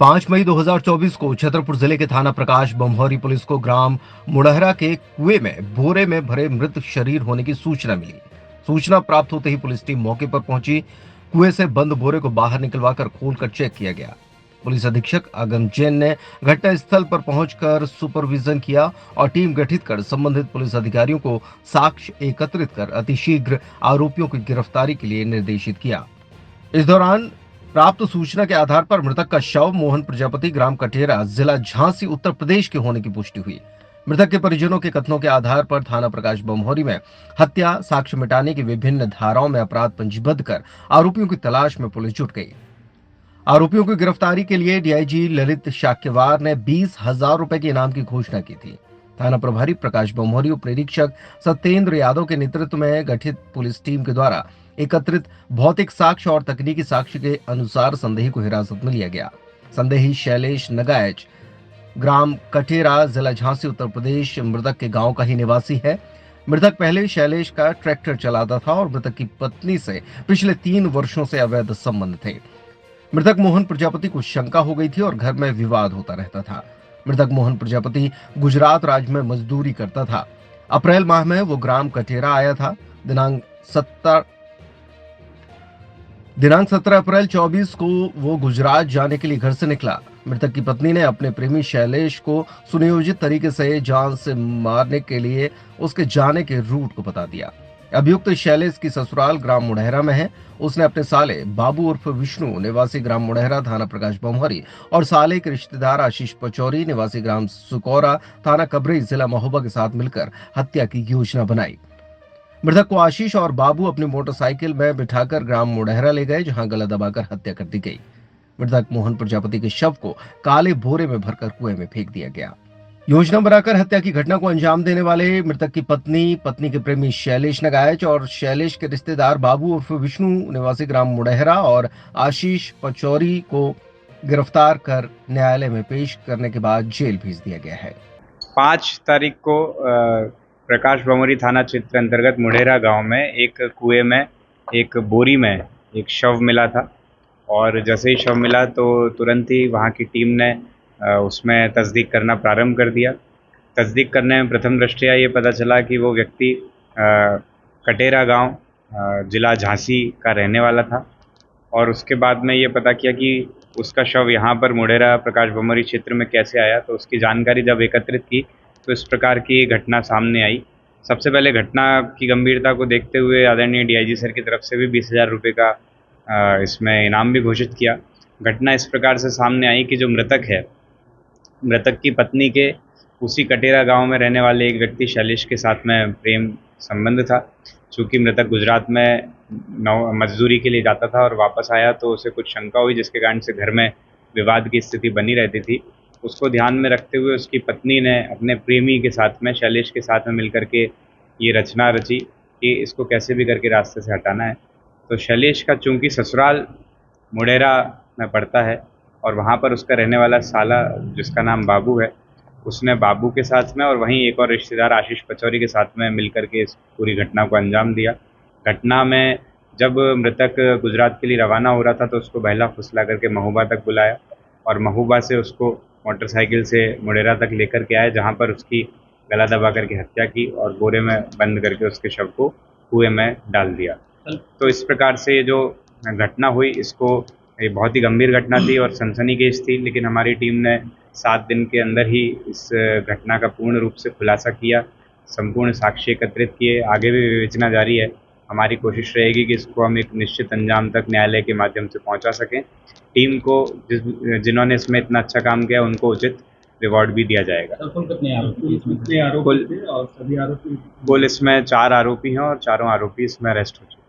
5 मई 2024 को छतरपुर जिले के थाना प्रकाश बमहौरी पुलिस को ग्राम मुड़हरा के कुएं में बोरे में भरे मृत शरीर होने की सूचना मिली। सूचना प्राप्त होते ही पुलिस टीम मौके पर पहुंची। कुएं से बंद बोरे को बाहर निकलवाकर खोलकर चेक किया गया। पुलिस अधीक्षक आगम जैन ने घटनास्थल पर पहुंचकर सुपरविजन किया और टीम गठित कर संबंधित पुलिस अधिकारियों को साक्ष्य एकत्रित कर अतिशीघ्र आरोपियों की गिरफ्तारी के लिए निर्देशित किया। इस दौरान प्राप्त सूचना के आधार पर मृतक का शव मोहन प्रजापति ग्राम कटेरा जिला झांसी उत्तर प्रदेश के होने की पुष्टि हुई। मृतक के परिजनों के कथनों के आधार पर थाना प्रकाश बमहौरी में हत्या साक्ष्य मिटाने की विभिन्न धाराओं में अपराध पंजीबद्ध कर आरोपियों की तलाश में पुलिस जुट गई। आरोपियों की गिरफ्तारी के लिए डीआईजी ललित शाक्यवार ने 20,000 रुपए के इनाम की घोषणा की थी। थाना प्रभारी प्रकाश बमहौरी उप निरीक्षक सत्येंद्र यादव के नेतृत्व में गठित पुलिस टीम के द्वारा एकत्रित भौतिक साक्ष्य और तकनीकी साक्ष्य के अनुसार संदेही को हिरासत में लिया गया। संदेही शैलेश नगायच ग्राम कटेरा जिला झांसी उत्तर प्रदेश मृतक के गांव का ही निवासी है। मृतक पहले शैलेश का ट्रैक्टर चलाता था और मृतक की पत्नी से पिछले 3 वर्षों से अवैध संबंध थे। मृतक मोहन प्रजापति को शंका हो गई थी और घर में विवाद होता रहता था। मृतक मोहन प्रजापति गुजरात राज्य में मजदूरी करता था। अप्रैल माह में वो ग्राम कटेरा आया था। दिनांक 17 अप्रैल 24 को वो गुजरात जाने के लिए घर से निकला। मृतक की पत्नी ने अपने प्रेमी शैलेश को सुनियोजित तरीके से जान से मारने के लिए उसके जाने के रूट को बता दिया। अभियुक्त शैलेश की ससुराल ग्राम मुड़हरा में है। उसने अपने साले बाबू उर्फ विष्णु निवासी ग्राम मुड़हरा थाना प्रकाश बमहौरी और साले के रिश्तेदार आशीष पचौरी निवासी ग्राम सुकौरा थाना कबरी जिला महोबा के साथ मिलकर हत्या की योजना बनाई। मृतक को आशीष और बाबू अपनी मोटरसाइकिल में बिठाकर ग्राम मुड़हरा ले गए, जहां गला दबाकर हत्या कर दी गई। मृतक मोहन प्रजापति के शव को काले बोरे में भरकर कुएं में फेंक दिया गया। योजना बनाकर हत्या की घटना को अंजाम देने वाले मृतक की पत्नी के प्रेमी शैलेश नगायच और शैलेश के रिश्तेदार बाबू उर्फ विष्णु निवासी ग्राम मुड़हरा और आशीष पचौरी को गिरफ्तार कर न्यायालय में पेश करने के बाद जेल भेज दिया गया है। 5 तारीख को प्रकाश बमहौरी थाना क्षेत्र अंतर्गत मुड़हरा गांव में एक कुएं में एक बोरी में एक शव मिला था और जैसे ही शव मिला तो तुरंत ही वहां की टीम ने उसमें तस्दीक करना प्रारंभ कर दिया। तस्दीक करने में प्रथम दृष्टया ये पता चला कि वो व्यक्ति कटेरा गांव जिला झांसी का रहने वाला था और उसके बाद में ये पता किया कि उसका शव यहाँ पर मुड़हरा प्रकाश बमहौरी क्षेत्र में कैसे आया। तो उसकी जानकारी जब एकत्रित की तो इस प्रकार की घटना सामने आई। सबसे पहले घटना की गंभीरता को देखते हुए आदरणीय डीआईजी सर की तरफ से भी 20,000 रुपये का इसमें इनाम भी घोषित किया। घटना इस प्रकार से सामने आई कि जो मृतक है, मृतक की पत्नी के उसी कटेरा गांव में रहने वाले एक व्यक्ति शैलेश के साथ में प्रेम संबंध था। चूँकि मृतक गुजरात में मजदूरी के लिए जाता था और वापस आया तो उसे कुछ शंका हुई, जिसके कारण से घर में विवाद की स्थिति बनी रहती थी। उसको ध्यान में रखते हुए उसकी पत्नी ने अपने प्रेमी के साथ में शैलेश के साथ में मिलकर के ये रचना रची कि इसको कैसे भी करके रास्ते से हटाना है। तो शैलेश का चूँकि ससुराल मुड़हरा में पड़ता है और वहाँ पर उसका रहने वाला साला जिसका नाम बाबू है, उसने बाबू के साथ में और वहीं एक और रिश्तेदार आशीष पचौरी के साथ में मिलकर के इस पूरी घटना को अंजाम दिया। घटना में जब मृतक गुजरात के लिए रवाना हो रहा था तो उसको बहला फुसला करके महोबा तक बुलाया और महोबा से उसको मोटरसाइकिल से मुड़हरा तक लेकर के आए, जहाँ पर उसकी गला दबा करके हत्या की और बोरे में बंद करके उसके शव को कुएं में डाल दिया। तो इस प्रकार से ये जो घटना हुई, इसको ये बहुत ही गंभीर घटना थी और सनसनीखेज थी, लेकिन हमारी टीम ने 7 दिन के अंदर ही इस घटना का पूर्ण रूप से खुलासा किया, संपूर्ण साक्ष्य एकत्रित किए। आगे भी विवेचना जारी है। हमारी कोशिश रहेगी कि इसको हम एक निश्चित अंजाम तक न्यायालय के माध्यम से पहुंचा सकें। टीम को जिन्होंने इसमें इतना अच्छा काम किया उनको उचित रिवॉर्ड भी दिया जाएगा। कुल इसमें 4 आरोपी हैं और चारों आरोपी इसमें अरेस्ट हो चुके हैं।